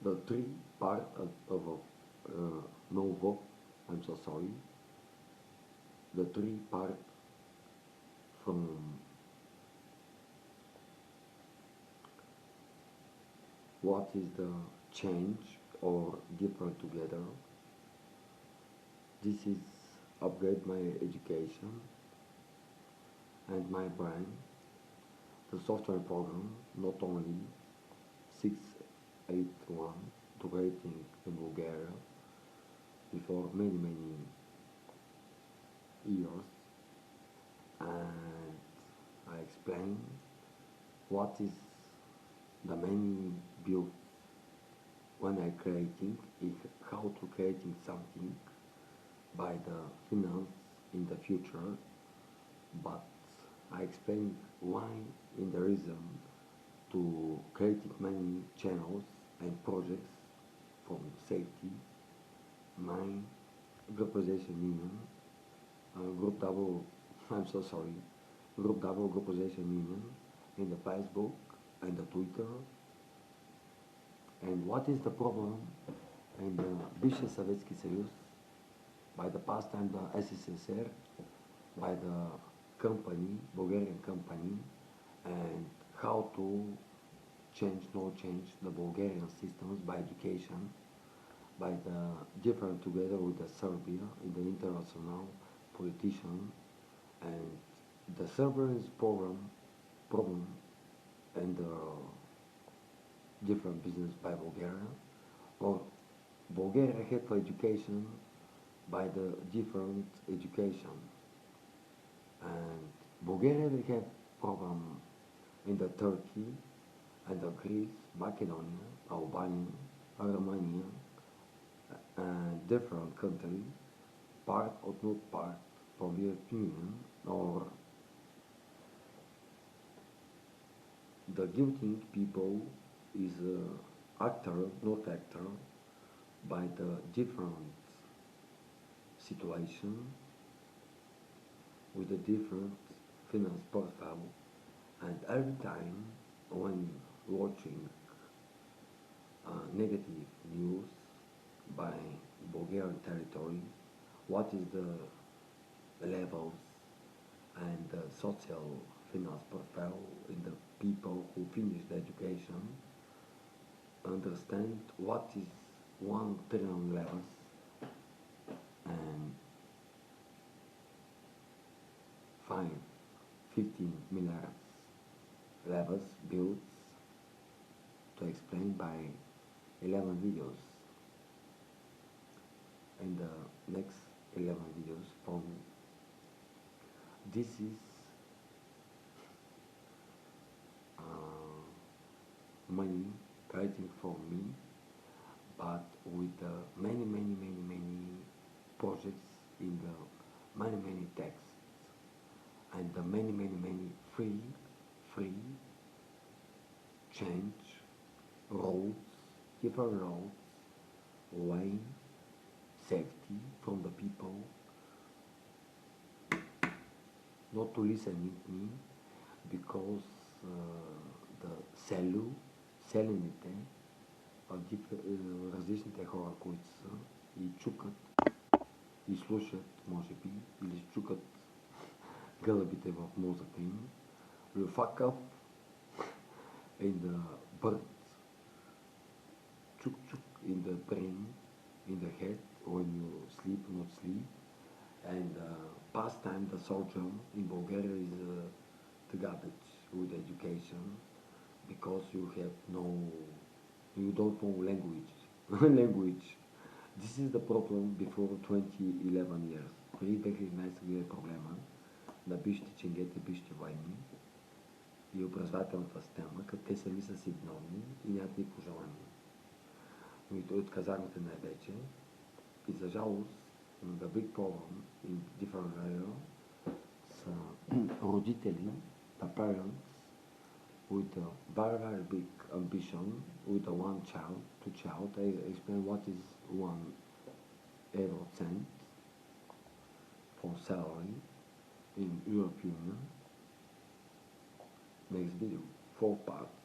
the three part of novo, I'm so sorry, the three part from what is the change or different together. This is upgrade my education and my brain. The software program not only 681 to rating in Bulgaria before many years, and I explain what is the many build when I creating, how to creating something by the finance in the future, but I explain why in the reason to creating many channels and projects from safety, mine, globalization union, group double, I'm so sorry, group double globalization union in the Facebook and the Twitter. And what is the problem in the bivši Sovietski Союз, by the past time the SSSR, by the company, Bulgarian company, and how to change the Bulgarian systems by education, by the different together with the Serbia in the international politician, and the Serbians problem and the different business by Bulgaria, or Bulgaria had for education by the different education, and Bulgaria they have problem in the Turkey and the Greece, Macedonia, Albania, Romania, and different countries, part or not part from the European Union, or the guilty people is actor, not actor, by the different situation with a different finance portfolio, and every time when watching negative news by Bulgarian territory, what is the levels and the social finance profile in the people who finish the education, understand what is 1 trillion levels and 15 million levels built, to explain by 11 videos. In the next 11 videos from this is money creating for me, but with many projects in the many texts and the many free change roads, different roads, way, safety from the people, not to listen with me, because the селените, различните хора, които са и чукат и слушат, може би, или чукат гълъбите в мозъка им. You fuck up in the bird, chuk in the brain, in the head, when you sleep, not sleep. And past time the soldier in Bulgaria is the garbage with education, because you don't know language. This is the problem before 2011 years. Преди 2011 година е проблема на бившите ченгети, бившите войни и образователната система, като те сами са си виновни и нямат никакво желание. Но и той от казармите най-вече. И за жалост, the big problem in different areas са родители, the parents, with a very big ambition, with a one child, two child. I explain what is 1 euro cent for salary in European Union. Next video, 4 parts.